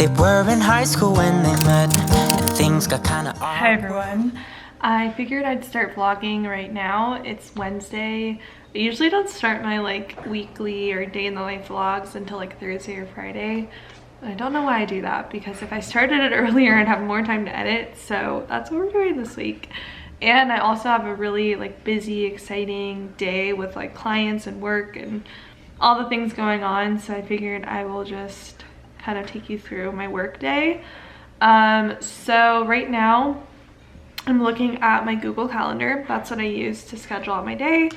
They were in high school when they met, and things got kind of awkward. Hi everyone. I figured I'd start vlogging right now. It's Wednesday. I usually don't start my like weekly or day in the life vlogs until like Thursday or Friday. I don't know why I do that, because if I started it earlier I'd have more time to edit, so that's what we're doing this week. And I also have a really like busy, exciting day with like clients and work and all the things going on, so I figured I will just kind of take you through my work day. So right now I'm looking at my Google Calendar. That's what I use to schedule out my day.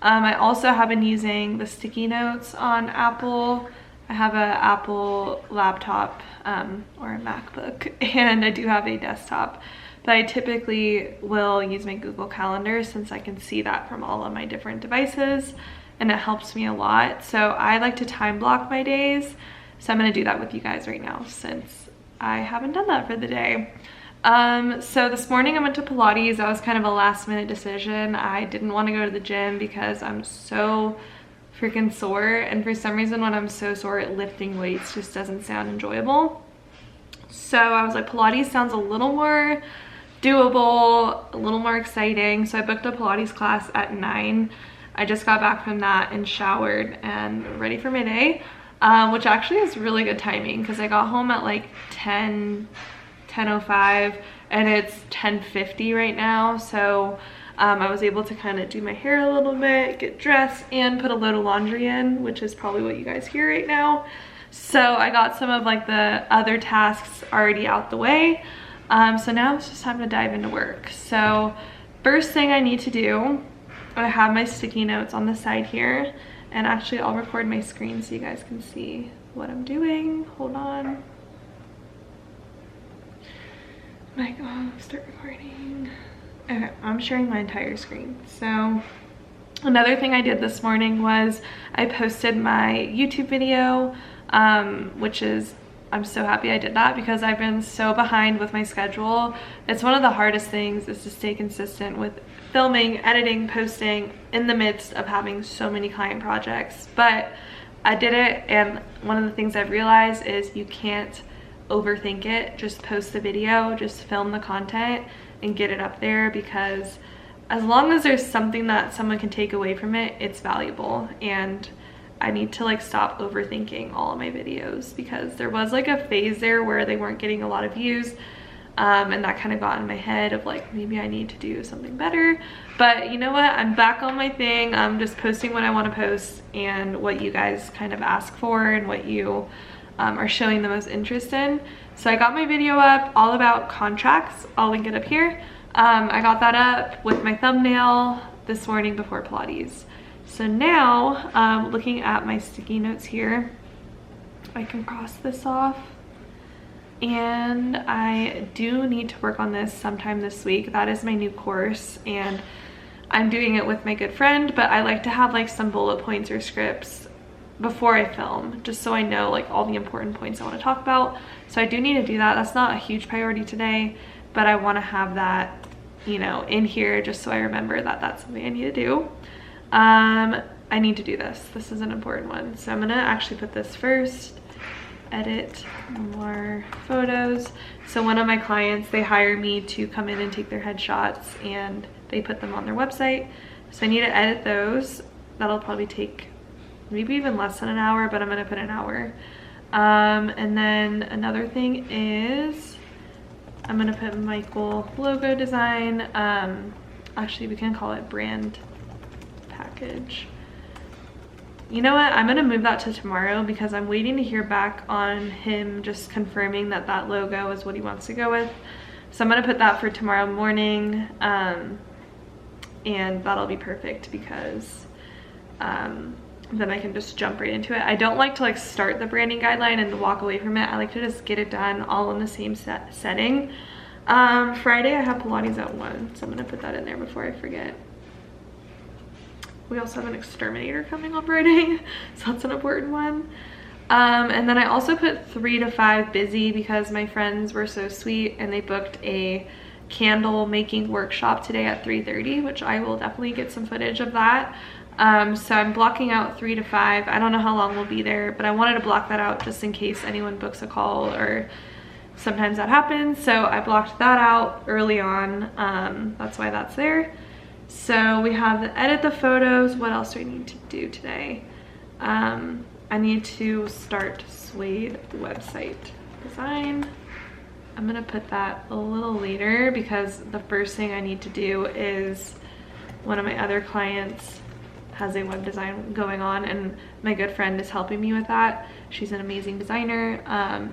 I also have been using the sticky notes on Apple. I have an Apple laptop or a MacBook, and I do have a desktop, but I typically will use my Google Calendar since I can see that from all of my different devices, and it helps me a lot. So I like to time block my days. So I'm gonna do that with you guys right now since I haven't done that for the day. So this morning I went to Pilates. That was kind of a last minute decision. I didn't want to go to the gym because I'm so freaking sore, and for some reason when I'm so sore, lifting weights just doesn't sound enjoyable. So I was like, Pilates sounds a little more doable, a little more exciting. So I booked a Pilates class at 9. I just got back from that and showered and ready for my day. Which actually is really good timing because I got home at like 10:05 and it's 10:50 right now. So I was able to kind of do my hair a little bit, get dressed, and put a load of laundry in, which is probably what you guys hear right now. So I got some of like the other tasks already out the way. So now it's just time to dive into work. So first thing I need to do, I have my sticky notes on the side here. And actually I'll record my screen so you guys can see what I'm doing. Hold on. Start recording. Okay, I'm sharing my entire screen. So another thing I did this morning was I posted my YouTube video, which is, I'm so happy I did that because I've been so behind with my schedule. It's one of the hardest things is to stay consistent with filming, editing, posting in the midst of having so many client projects. But I did it, and one of the things I've realized is you can't overthink it. Just post the video, just film the content and get it up there, because as long as there's something that someone can take away from it, it's valuable. And I need to like stop overthinking all of my videos, because there was like a phase there where they weren't getting a lot of views, and that kind of got in my head of like, maybe I need to do something better. But you know what, I'm back on my thing. I'm just posting what I want to post and what you guys kind of ask for and what you are showing the most interest in. So I got my video up all about contracts. I'll link it up here. I got that up with my thumbnail this morning before Pilates. So now, looking at my sticky notes here, I can cross this off. And I do need to work on this sometime this week. That is my new course, and I'm doing it with my good friend, but I like to have like some bullet points or scripts before I film, just so I know like all the important points I want to talk about. So I do need to do that. That's not a huge priority today, but I want to have that, you know, in here just so I remember that that's something I need to do. I need to do this. This is an important one. So I'm gonna actually put this first. Edit more photos. So one of my clients, they hire me to come in and take their headshots and they put them on their website. So I need to edit those. That'll probably take maybe even less than an hour, but I'm gonna put an hour. And then another thing is I'm gonna put Michael logo design. Actually, we can call it brand package. You know what, I'm gonna move that to tomorrow because I'm waiting to hear back on him just confirming that that logo is what he wants to go with. So I'm gonna put that for tomorrow morning, and that'll be perfect because then I can just jump right into it. I don't like to like start the branding guideline and walk away from it. I like to just get it done all in the same setting. Friday I have Pilates at 1, so I'm gonna put that in there before I forget. We also have an exterminator coming on Friday, so that's an important one. And then I also put 3 to 5 busy because my friends were so sweet and they booked a candle making workshop today at 3:30, which I will definitely get some footage of that. So I'm blocking out 3 to 5. I don't know how long we'll be there, but I wanted to block that out just in case anyone books a call, or sometimes that happens. So I blocked that out early on. That's why that's there. So we have the edit the photos. What else do I need to do today? I need to start Suede website design. I'm gonna put that a little later because the first thing I need to do is one of my other clients has a web design going on, and my good friend is helping me with that. She's an amazing designer.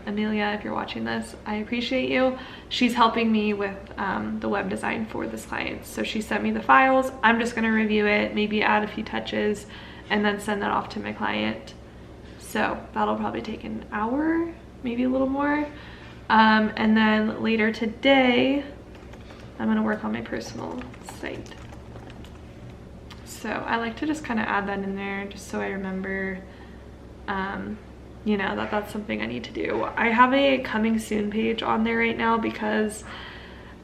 Amelia, if you're watching this, I appreciate you. She's helping me with the web design for this client. So she sent me the files. I'm just gonna review it, maybe add a few touches, and then send that off to my client. So that'll probably take an hour, maybe a little more. And then later today, I'm gonna work on my personal site. So I like to just kind of add that in there just so I remember, you know, that that's something I need to do. I have a coming soon page on there right now because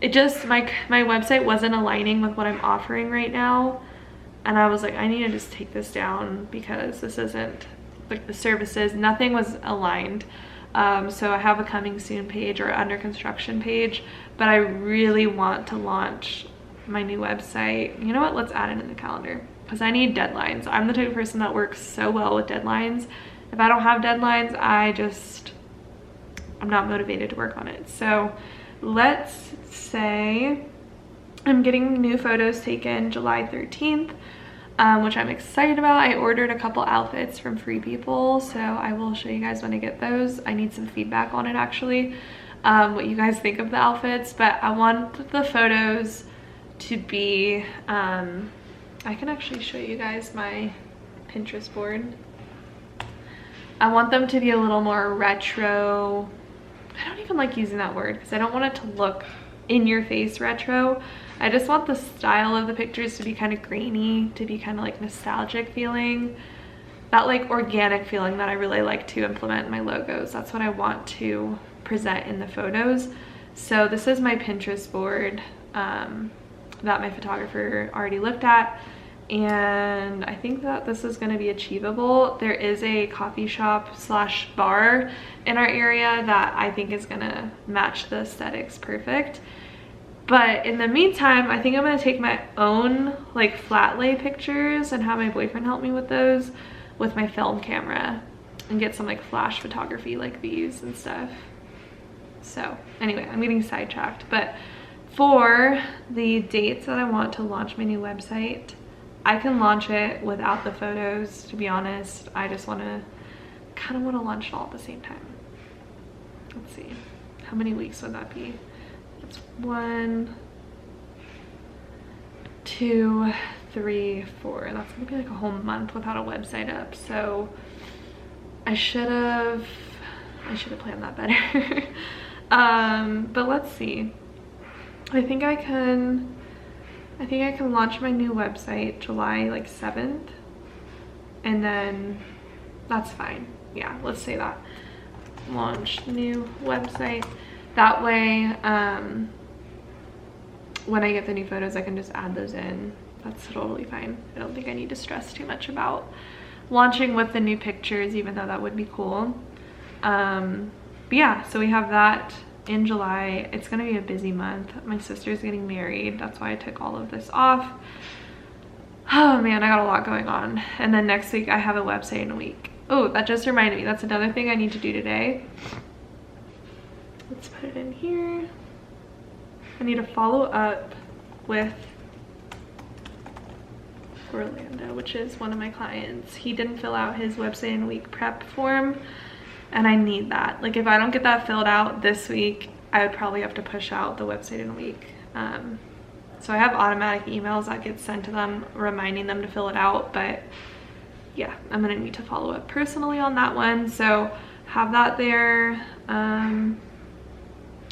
it just, my website wasn't aligning with what I'm offering right now. And I was like, I need to just take this down because this isn't, like, the services, nothing was aligned. So I have a coming soon page or under construction page, but I really want to launch my new website. You know what, let's add it in the calendar because I need deadlines. I'm the type of person that works so well with deadlines. If I don't have deadlines, I'm not motivated to work on it. So let's say I'm getting new photos taken July 13th, which I'm excited about. I ordered a couple outfits from Free People, so I will show you guys when I get those. I need some feedback on it actually, what you guys think of the outfits, but I want the photos to be, I can actually show you guys my Pinterest board. I want them to be a little more retro. I don't even like using that word because I don't want it to look in your face retro. I just want the style of the pictures to be kind of grainy, to be kind of like nostalgic feeling, that like organic feeling that I really like to implement in my logos. That's what I want to present in the photos. So this is my Pinterest board that my photographer already looked at, and I think that this is going to be achievable. There is a coffee shop slash bar in our area that I think is going to match the aesthetics perfect. But in the meantime, I think I'm going to take my own like flat lay pictures and have my boyfriend help me with those with my film camera and get some like flash photography like these and stuff. So anyway, I'm getting sidetracked, but for the dates that I want to launch my new website, I can launch it without the photos, to be honest. I just kind of want to launch it all at the same time. Let's see, how many weeks would that be? It's 1, 2, 3, 4. That's gonna be like a whole month without a website up. So I should have planned that better. But let's see. I think I can launch my new website July like 7th, and then that's fine. Yeah, let's say that. Launch new website. That way, when I get the new photos, I can just add those in. That's totally fine. I don't think I need to stress too much about launching with the new pictures, even though that would be cool. But yeah, so we have that in July. It's gonna be a busy month. My sister's getting married. That's why I took all of this off. Oh man, I got a lot going on. And then next week I have a website in a week. Oh, that just reminded me. That's another thing I need to do today. Let's put it in here. I need to follow up with Orlando, which is one of my clients. He didn't fill out his website in a week prep form, and I need that. Like if I don't get that filled out this week, I would probably have to push out the website in a week. So I have automatic emails that get sent to them reminding them to fill it out, but yeah, I'm gonna need to follow up personally on that one. So have that there.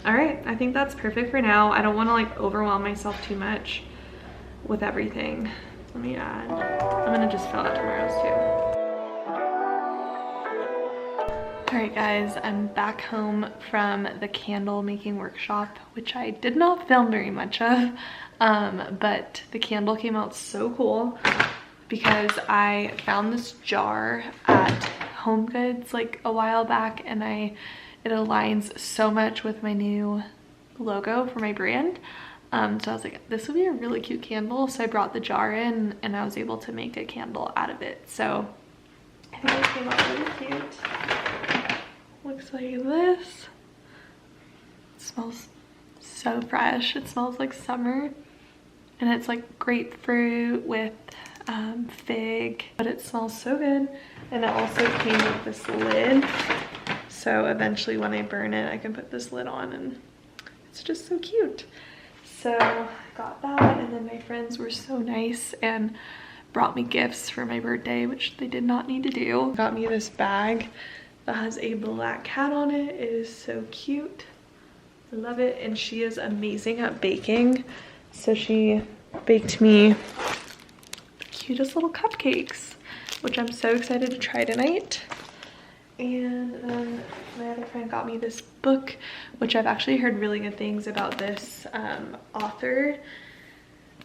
All right, I think that's perfect for now. I don't want to like overwhelm myself too much with everything. Let me add, I'm gonna just fill out tomorrow's too. All right guys, I'm back home from the candle making workshop, which I did not film very much of, but the candle came out so cool. because I found this jar at Home Goods like a while back, and it aligns so much with my new logo for my brand. So I was like, this would be a really cute candle. So I brought the jar in and I was able to make a candle out of it. So I think it came out really cute. Looks like this. It smells so fresh. It smells like summer, and it's like grapefruit with fig, but it smells so good. And it also came with this lid, so eventually when I burn it I can put this lid on, and it's just so cute. So I got that, and then my friends were so nice and brought me gifts for my birthday, which they did not need to do. Got me this bag that has a black cat on it. It is so cute. I love it. And she is amazing at baking, so she baked me the cutest little cupcakes, which I'm so excited to try tonight. And then my other friend got me this book, which I've actually heard really good things about this author.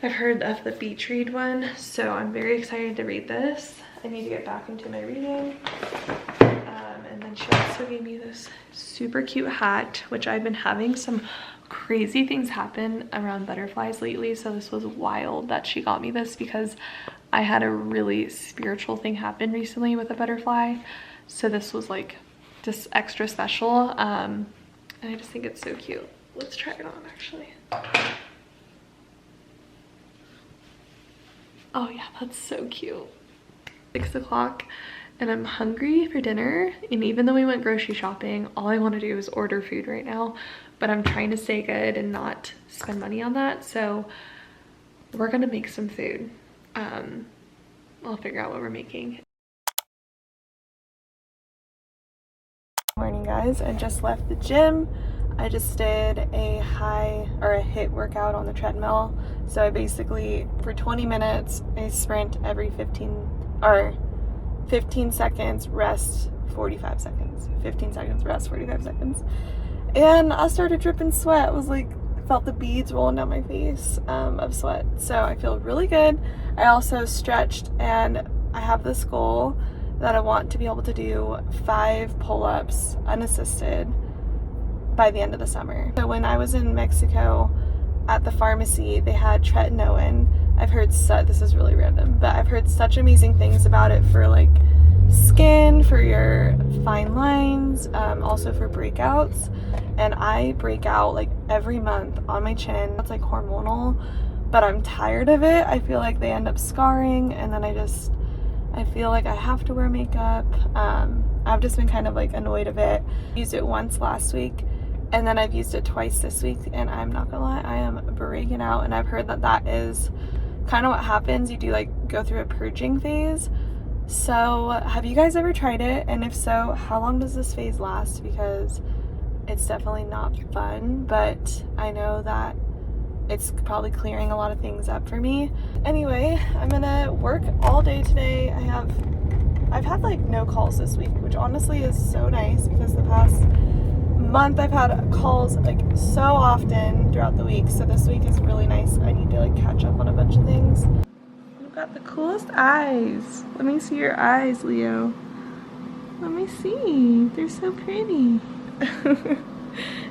I've heard of the Beach Read one, so I'm very excited to read this. I need to get back into my reading. And then she also gave me this super cute hat, which I've been having some crazy things happen around butterflies lately, so this was wild that she got me this, because I had a really spiritual thing happen recently with a butterfly. So this was like just extra special, and I just think it's so cute. Let's try it on actually. Oh yeah, that's so cute. 6 o'clock and I'm hungry for dinner, and even though we went grocery shopping, all I want to do is order food right now, but I'm trying to stay good and not spend money on that, so we're gonna make some food. I'll figure out what we're making. Morning guys, I just left the gym. I just did a HIIT workout on the treadmill. So I basically, for 20 minutes, I sprint every 15 seconds, rest 45 seconds. 15 seconds, rest 45 seconds. And I started dripping sweat. It was like, I felt the beads rolling down my face of sweat. So I feel really good. I also stretched, and I have this goal that I want to be able to do 5 pull-ups unassisted by the end of the summer. So when I was in Mexico at the pharmacy, they had tretinoin. I've heard this is really random, but I've heard such amazing things about it for like skin, for your fine lines, also for breakouts. And I break out like every month on my chin. It's like hormonal, but I'm tired of it. I feel like they end up scarring, and then I feel like I have to wear makeup. I've just been kind of like annoyed of it. I used it once last week, and then I've used it twice this week, and I'm not gonna lie, I am breaking out. And I've heard that that is kind of what happens. You do like go through a purging phase. So have you guys ever tried it? And if so, how long does this phase last? Because it's definitely not fun, but I know that it's probably clearing a lot of things up for me. Anyway, I'm gonna work all day today. I've had like no calls this week, which honestly is so nice, because the past month I've had calls like so often throughout the week. So this week is really nice. I need to like catch up on a bunch of things. You've got the coolest eyes. Let me see your eyes, Leo. Let me see. They're so pretty.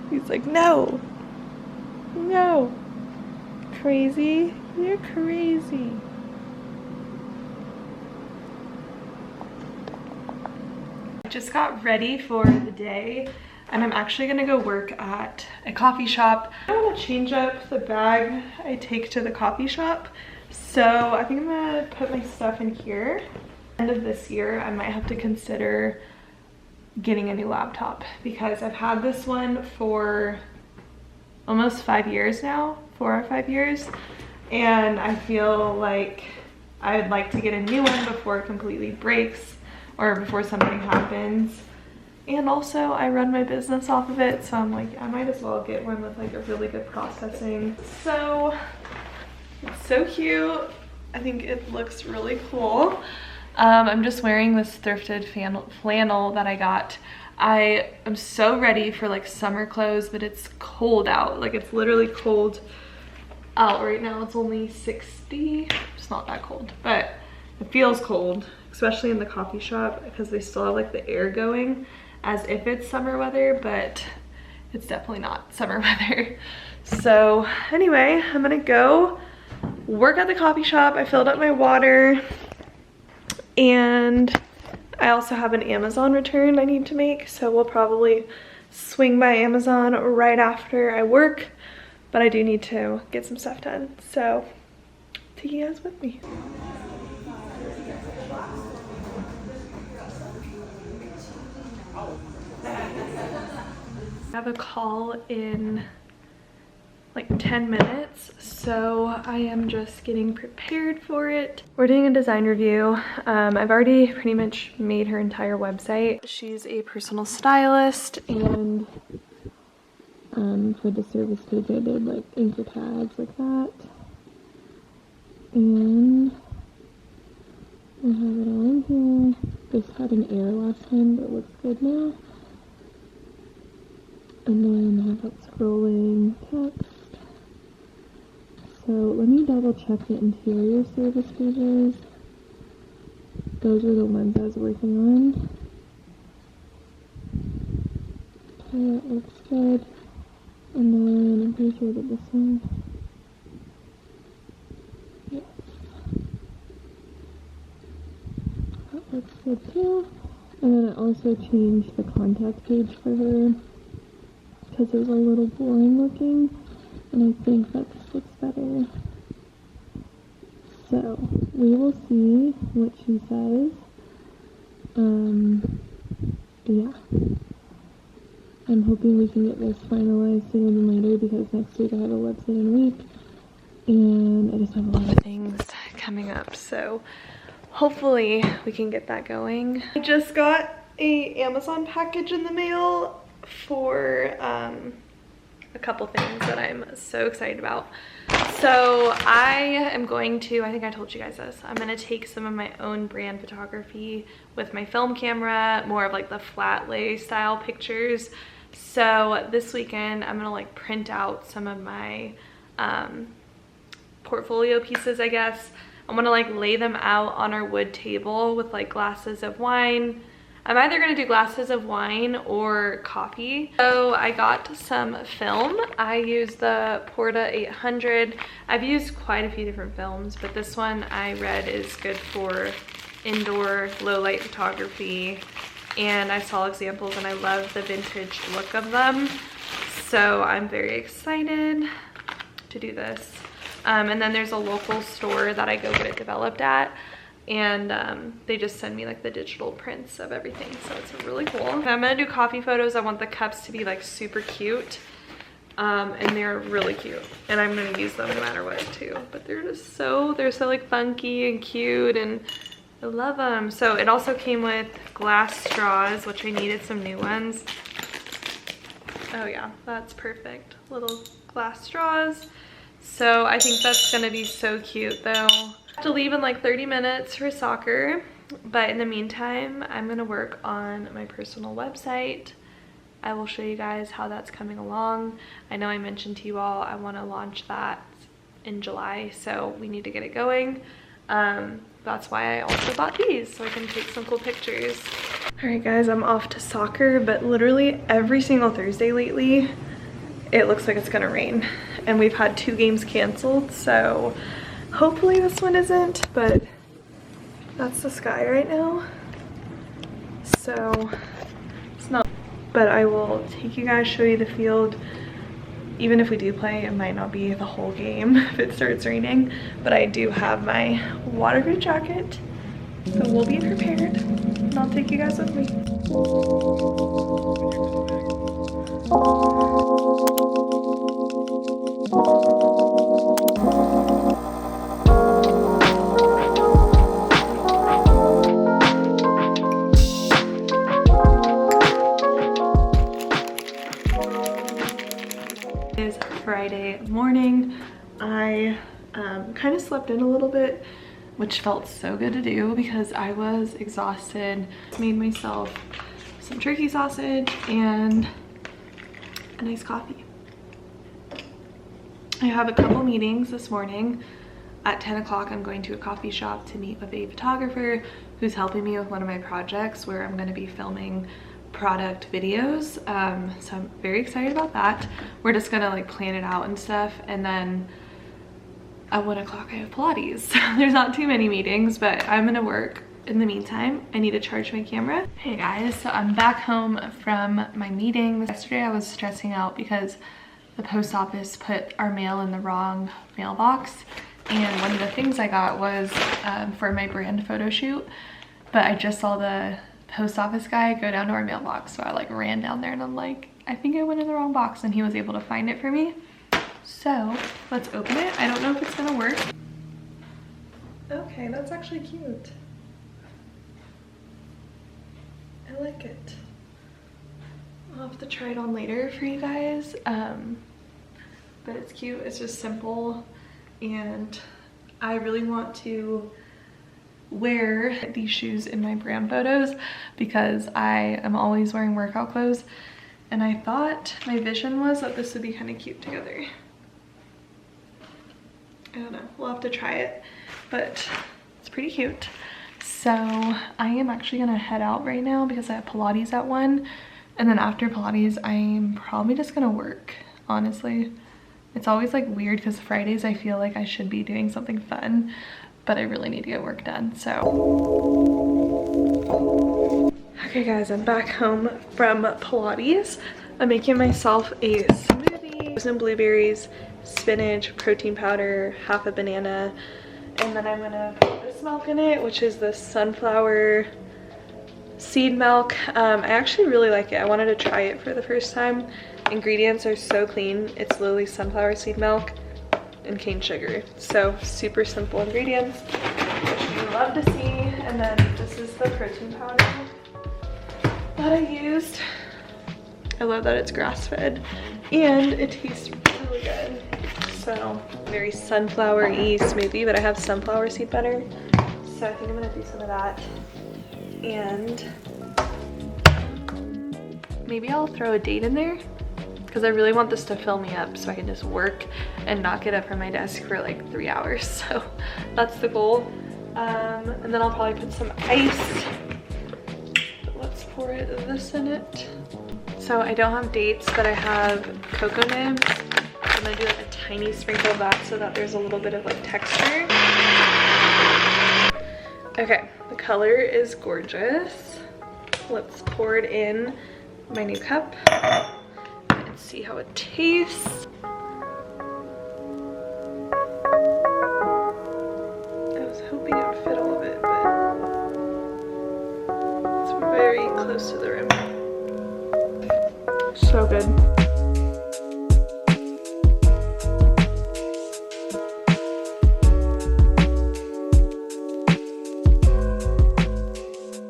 He's like, no. No. Crazy. You're crazy. I just got ready for the day, and I'm actually gonna go work at a coffee shop. I want to change up the bag I take to the coffee shop, so I think I'm gonna put my stuff in here. End of this year, I might have to consider getting a new laptop, because I've had this one for almost 5 years now, 4 or 5 years, and I feel like I would like to get a new one before it completely breaks or before something happens. And also I run my business off of it, so I'm like, I might as well get one with like a really good processing. So it's so cute. I think it looks really cool. I'm just wearing this thrifted flannel that I got. I am so ready for like summer clothes, but it's cold out. Like it's literally cold out right now. It's only 60. It's not that cold, but It feels cold, especially in the coffee shop because they still have like the air going as if it's summer weather, but it's definitely not summer weather. So anyway, I'm gonna go work at the coffee shop. I filled up my water and I also have an Amazon return I need to make, so we'll probably swing by Amazon right after I work, but I do need to get some stuff done, so take you guys with me. I have a call in like 10 minutes, so I am just getting prepared for it. We're doing a design review. I've already pretty much made her entire website. She's a personal stylist, and for the service page I did like anchor tags like that, and I have it all in here. This had an error last time, but it looks good now. And then I have that scrolling text. So let me double check the interior service pages. Those are the ones I was working on. Okay, that looks good. And then I'm pretty sure that this one. Yes. That looks good too. And then I also changed the contact page for her because it was a little boring looking, and I think that this looks better. So we will see what she says. Yeah, I'm hoping we can get this finalized sooner than later because next week I have a website in a week, and I just have a lot of things coming up, so hopefully we can get that going. I just got a Amazon package in the mail for a couple things that I'm so excited about. So I am going to, I think I told you guys this, I'm going to take some of my own brand photography with my film camera, more of like the flat lay style pictures. So this weekend I'm going to like print out some of my portfolio pieces, I guess. I'm going to like lay them out on our wood table with like glasses of wine. I'm either gonna do glasses of wine or coffee. So I got some film. I use the Porta 800. I've used quite a few different films, but this one I read is good for indoor low light photography. And I saw examples and I love the vintage look of them. So I'm very excited to do this. And then there's a local store that I go get it developed at, and they just send me like the digital prints of everything, so it's really cool. If I'm gonna do coffee photos, I want the cups to be like super cute, and they're really cute, and I'm gonna use them no matter what too. But they're so like funky and cute, and I love them. So it also came with glass straws, which I needed some new ones. Oh yeah, that's perfect, little glass straws. So I think that's gonna be so cute though. I have to leave in like 30 minutes for soccer, but in the meantime I'm gonna work on my personal website. I will show you guys how that's coming along. I know I mentioned to you all I want to launch that in July, so we need to get it going. That's why I also bought these, so I can take some cool pictures. All right guys, I'm off to soccer, but literally every single Thursday lately it looks like it's gonna rain, and we've had 2 games canceled, so hopefully this one isn't, but that's the sky right now. So it's not, but I will take you guys, show you the field. Even if we do play, it might not be the whole game if it starts raining, but I do have my waterproof jacket, so we'll be prepared, and I'll take you guys with me. It is Friday morning. I kind of slept in a little bit, which felt so good to do because I was exhausted. Made myself some turkey sausage and a nice coffee. I have a couple meetings this morning. at 10 o'clock I'm going to a coffee shop to meet with a photographer who's helping me with one of my projects where I'm going to be filming product videos. So I'm very excited about that. We're just gonna like plan it out and stuff, and then at 1 o'clock I have Pilates. There's not too many meetings, but I'm gonna work. In the meantime, I need to charge my camera. Hey guys, so I'm back home from my meeting. Yesterday I was stressing out because the post office put our mail in the wrong mailbox, and one of the things I got was for my brand photo shoot, but I just saw the post office guy go down to our mailbox, so I like ran down there and I'm like, I think I went in the wrong box, and he was able to find it for me. So let's open it. I don't know if it's gonna work. Okay, that's actually cute. I like it. I'll have to try it on later for you guys, but it's cute. It's just simple, and I really want to wear these shoes in my brand photos because I am always wearing workout clothes, and I thought my vision was that this would be kind of cute together. I don't know, we'll have to try it, but it's pretty cute. So I am actually gonna head out right now because I have Pilates at 1, and then after Pilates I'm probably just gonna work, honestly. It's always like weird because Fridays I feel like I should be doing something fun, but I really need to get work done, so. Okay guys, I'm back home from Pilates. I'm making myself a smoothie, some blueberries, spinach, protein powder, half a banana, and then I'm gonna put this milk in it, which is the sunflower seed milk. I actually really like it. I wanted to try it for the first time. Ingredients are so clean. It's literally sunflower seed milk and cane sugar, so super simple ingredients, which you love to see. And then this is the protein powder that I used. I love that it's grass-fed and it tastes really good. So very sunflower-y smoothie, but I have sunflower seed butter, so I think I'm gonna do some of that, and maybe I'll throw a date in there because I really want this to fill me up so I can just work and not get up from my desk for like 3 hours. So that's the goal. And then I'll probably put some ice. Let's pour this in it. So I don't have dates, but I have cocoa nibs. I'm gonna do like a tiny sprinkle of that so that there's a little bit of like texture. Okay, the color is gorgeous. Let's pour it in my new cup and see how it tastes. I was hoping it would fit all of it, but it's very close to the rim. So good.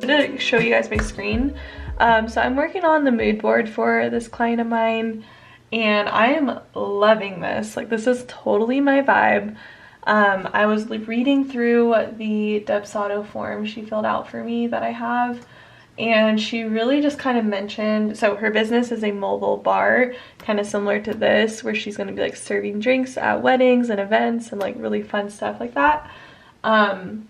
I'm gonna show you guys my screen. So I'm working on the mood board for this client of mine, and I am loving this. Like, this is totally my vibe. I was reading through the DUBSADO form she filled out for me that I have, and she really just kind of mentioned, so her business is a mobile bar, kind of similar to this, where she's going to be like serving drinks at weddings and events and like really fun stuff like that. And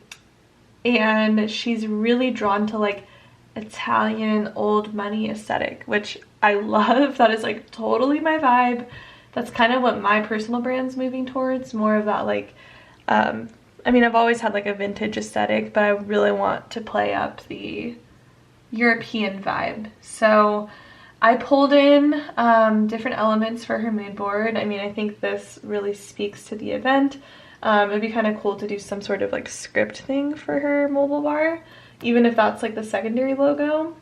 she's really drawn to like Italian old money aesthetic, which I love. That is like totally my vibe. That's kind of what my personal brand's moving towards, more of that like, I mean, I've always had like a vintage aesthetic, but I really want to play up the European vibe. So I pulled in different elements for her mood board. I mean, I think this really speaks to the event. It'd be kind of cool to do some sort of like script thing for her mobile bar, even if that's like the secondary logo.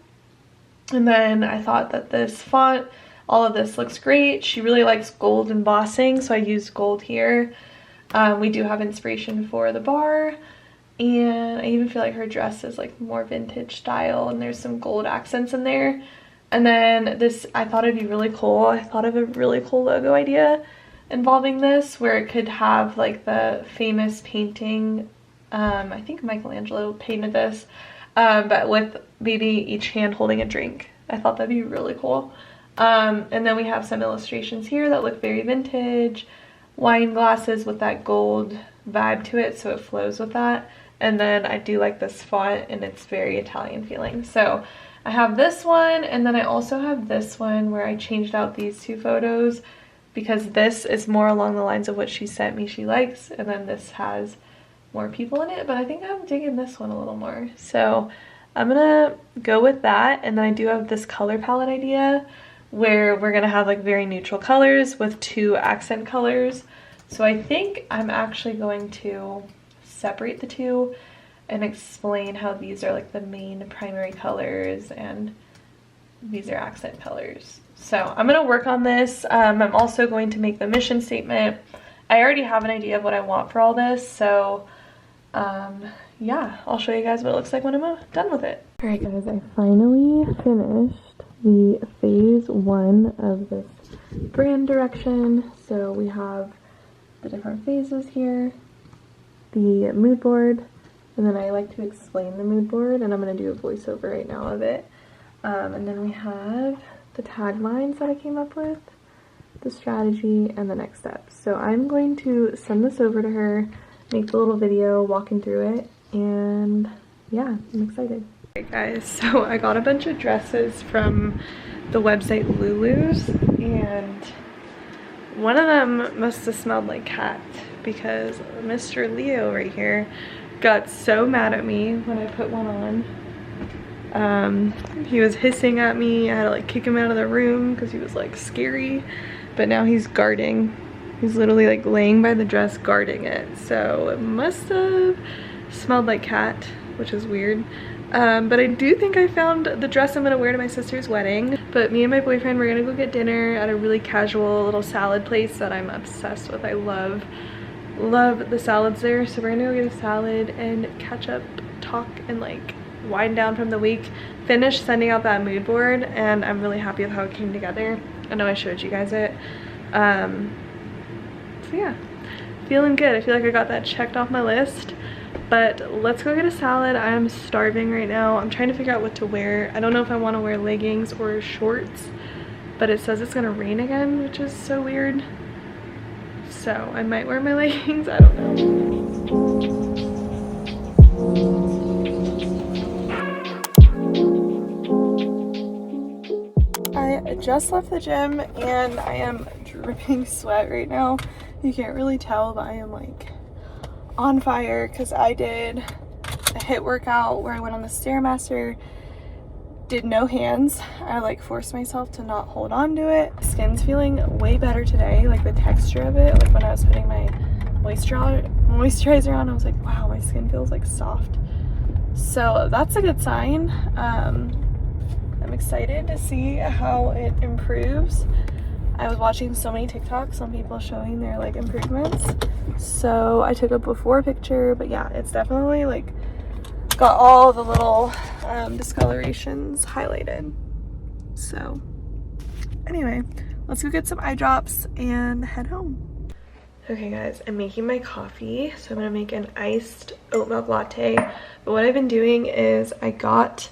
And then I thought that this font, all of this looks great. She really likes gold embossing, so I used gold here. We do have inspiration for the bar, and I even feel like her dress is like more vintage style, and there's some gold accents in there. And then this, I thought it'd be really cool. I thought of a really cool logo idea involving this, where it could have like the famous painting, I think Michelangelo painted this, but with maybe each hand holding a drink. I thought that'd be really cool. And then we have some illustrations here that look very vintage, wine glasses with that gold vibe to it, so it flows with that. And then I do like this font, and it's very Italian feeling. So I have this one, and then I also have this one where I changed out these two photos because this is more along the lines of what she sent me she likes, and then this has more people in it, but I think I'm digging this one a little more. So I'm gonna go with that. And then I do have this color palette idea where we're gonna have like very neutral colors with 2 accent colors. So I think I'm actually going to separate the 2 and explain how these are like the main primary colors and these are accent colors. So I'm gonna work on this. I'm also going to make the mission statement. I already have an idea of what I want for all this, so yeah, I'll show you guys what it looks like when I'm done with it. All right guys, I finally finished the phase 1 of this brand direction. So we have the different phases here, the mood board, and then I like to explain the mood board, and I'm going to do a voiceover right now of it. And then we have the taglines that I came up with, the strategy, and the next steps. So I'm going to send this over to her, make a little video walking through it, and yeah, I'm excited. Alright guys, so I got a bunch of dresses from the website Lulu's, and one of them must have smelled like cat because Mr. Leo right here got so mad at me when I put one on. He was hissing at me. I had to like kick him out of the room because he was like scary, but now he's guarding. He's literally like laying by the dress guarding it, so it must have smelled like cat, which is weird. But I do think I found the dress I'm gonna wear to my sister's wedding. But me and my boyfriend, we're gonna go get dinner at a really casual little salad place that I'm obsessed with. I love the salads there. So we're gonna go get a salad and catch up, talk, and like wind down from the week. Finish sending out that mood board, and I'm really happy with how it came together. I know I showed you guys it. So yeah, feeling good. I feel like I got that checked off my list. But let's go get a salad. I am starving right now. I'm trying to figure out what to wear. I don't know if I want to wear leggings or shorts, but it says it's gonna rain again, which is so weird. So I might wear my leggings, I don't know. I just left the gym and I am dripping sweat right now. You can't really tell, but I am like on fire because I did a HIIT workout where I went on the Stairmaster, did no hands. I like forced myself to not hold on to it. Skin's feeling way better today, like the texture of it, like when I was putting my moisturizer on, I was like, wow, my skin feels like soft. So that's a good sign. I'm excited to see how it improves. I was watching so many TikToks on people showing their like improvements, so I took a before picture. But yeah, it's definitely like got all the little discolorations highlighted. So anyway, let's go get some eye drops and head home. Okay guys, I'm making my coffee. So I'm gonna make an iced oat milk latte. But what I've been doing is I got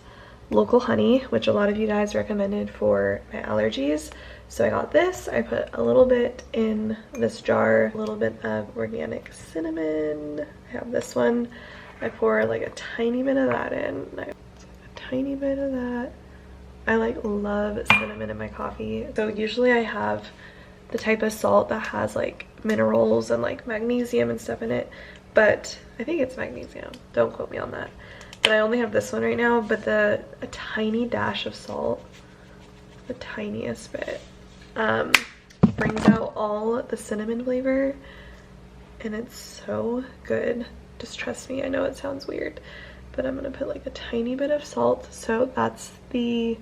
local honey, which a lot of you guys recommended for my allergies. So I got this. I put a little bit in this jar, a little bit of organic cinnamon. I have this one. I pour like a tiny bit of that in. A tiny bit of that. I like love cinnamon in my coffee. So usually I have the type of salt that has like minerals and like magnesium and stuff in it, but I think it's magnesium. Don't quote me on that. But I only have this one right now, but a tiny dash of salt, the tiniest bit, brings out all the cinnamon flavor, and it's so good. Just trust me, I know it sounds weird, but I'm gonna put like a tiny bit of salt. So that's the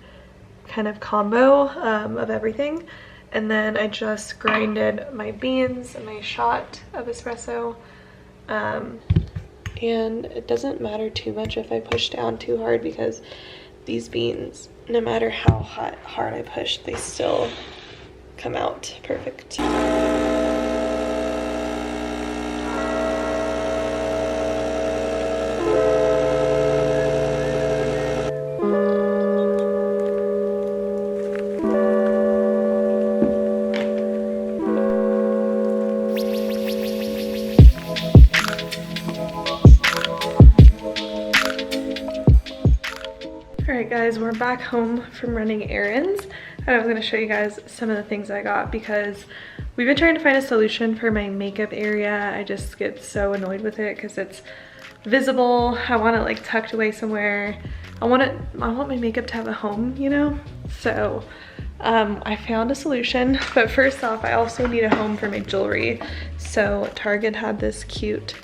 kind of combo of everything. And then I just grinded my beans and my shot of espresso. And it doesn't matter too much if I push down too hard, because these beans, no matter how hard I push, they still come out perfect. Alright guys, we're back home from running errands, and I'm going to show you guys some of the things I got because we've been trying to find a solution for my makeup area. I just get so annoyed with it because it's visible. I want it like tucked away somewhere. I want my makeup to have a home, you know? So I found a solution, but first off, I also need a home for my jewelry. So Target had this cute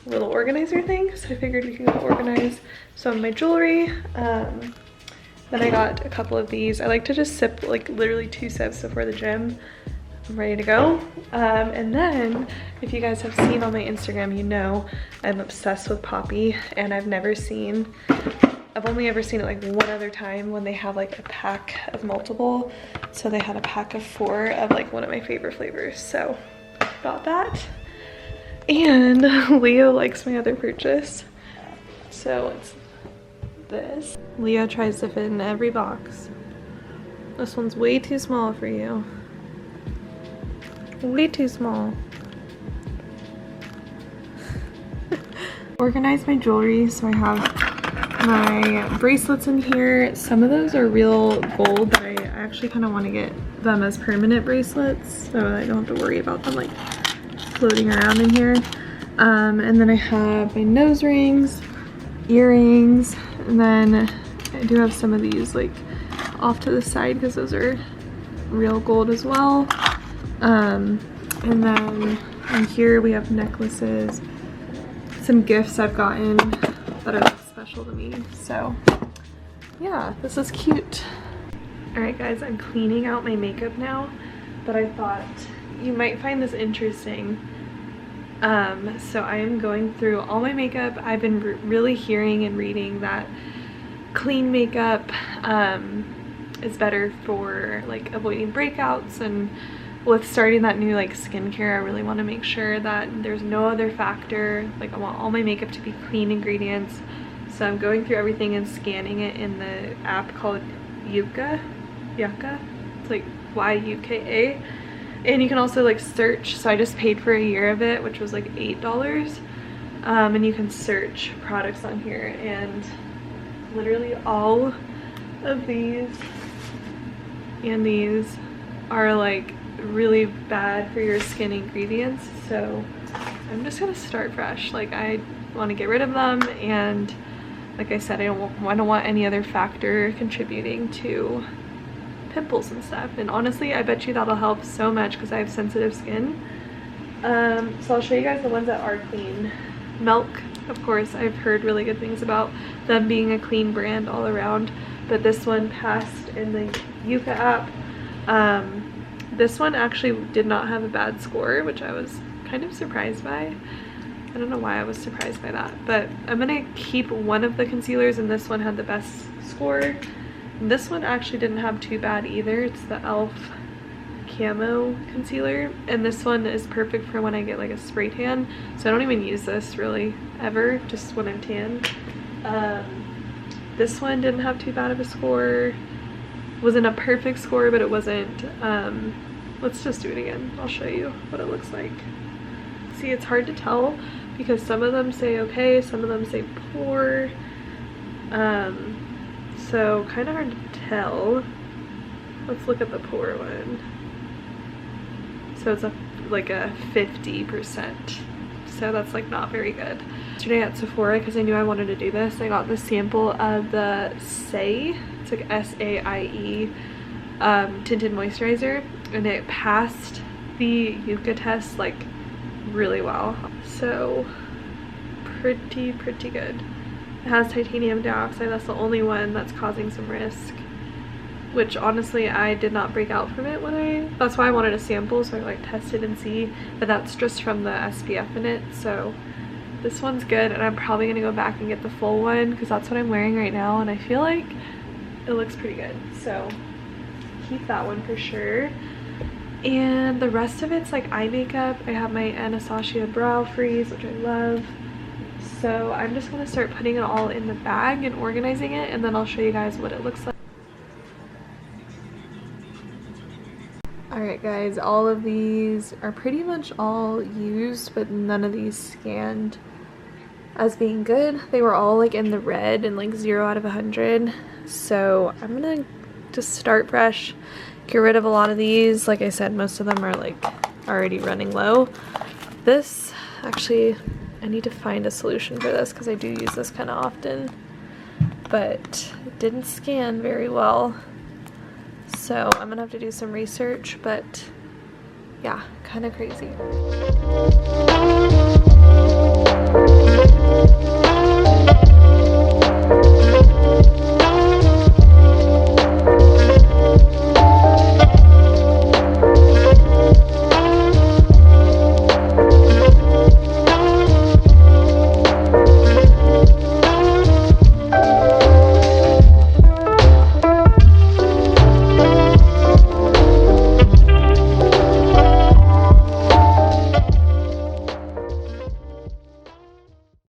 little organizer thing, so I figured we could go organize some of my jewelry. Then I got a couple of these. I like to just sip like literally 2 sips before the gym. I'm ready to go. And then if you guys have seen on my Instagram, you know I'm obsessed with Poppy, and I've only ever seen it like one other time when they have like a pack of multiple. So they had a pack of 4 of like one of my favorite flavors. So got that. And Leo likes my other purchase. So it's this. Leo tries to fit in every box. This one's way too small for you. Way too small. Organize my jewelry, so I have my bracelets in here. Some of those are real gold, but I actually kind of want to get them as permanent bracelets so I don't have to worry about them like floating around in here. And then I have my nose rings, earrings, and then I do have some of these like off to the side because those are real gold as well. And then in here we have necklaces, some gifts I've gotten that are like special to me. So yeah, this is cute. Alright guys, I'm cleaning out my makeup now, but I thought you might find this interesting. So I am going through all my makeup. I've been really hearing and reading that clean makeup is better for like avoiding breakouts, and with starting that new like skincare, I really want to make sure that there's no other factor. Like I want all my makeup to be clean ingredients. So I'm going through everything and scanning it in the app called Yuka. It's like Y-U-K-A. And you can also like search. So I just paid for a year of it, which was like $8. And you can search products on here, and literally all of these and these are like really bad for your skin ingredients. So I'm just gonna start fresh. Like I want to get rid of them, and like I said, I don't want any other factor contributing to pimples and stuff. And honestly, I bet you that'll help so much because I have sensitive skin. So I'll show you guys the ones that are clean. Milk, of course, I've heard really good things about them being a clean brand all around, but this one passed in the Yuka app. This one actually did not have a bad score, which I was kind of surprised by. I don't know why I was surprised by that, but I'm gonna keep one of the concealers, and this one had the best score. This one actually didn't have too bad either. It's the e.l.f. Camo Concealer, and this one is perfect for when I get like a spray tan. So I don't even use this really ever, just when I'm tan. This one didn't have too bad of a score. Wasn't a perfect score, but it wasn't. Let's just do it again. I'll show you what it looks like. See, it's hard to tell because some of them say okay, some of them say poor. So kind of hard to tell. Let's look at the poor one. So it's like a 50%. So that's like not very good. Yesterday at Sephora, because I knew I wanted to do this, I got the sample of the Saie. It's like S-A-I-E tinted moisturizer, and it passed the Yuka test like really well. So pretty good. It has titanium dioxide. That's the only one that's causing some risk, which honestly I did not break out from it that's why I wanted a sample so I could like test it and see, but that's just from the SPF in it. So this one's good, and I'm probably gonna go back and get the full one because that's what I'm wearing right now, and I feel like it looks pretty good. So keep that one for sure. And the rest of it's like eye makeup. I have my Anastasia Brow Freeze, which I love. So I'm just going to start putting it all in the bag and organizing it, and then I'll show you guys what it looks like. Alright guys, all of these are pretty much all used, but none of these scanned. as being good. They were all like in the red and like 0 out of 100. So I'm gonna just start fresh, get rid of a lot of these. Like I said, most of them are like already running low. This, actually, I need to find a solution for this because I do use this kind of often, but it didn't scan very well. So I'm gonna have to do some research, but yeah, kind of crazy.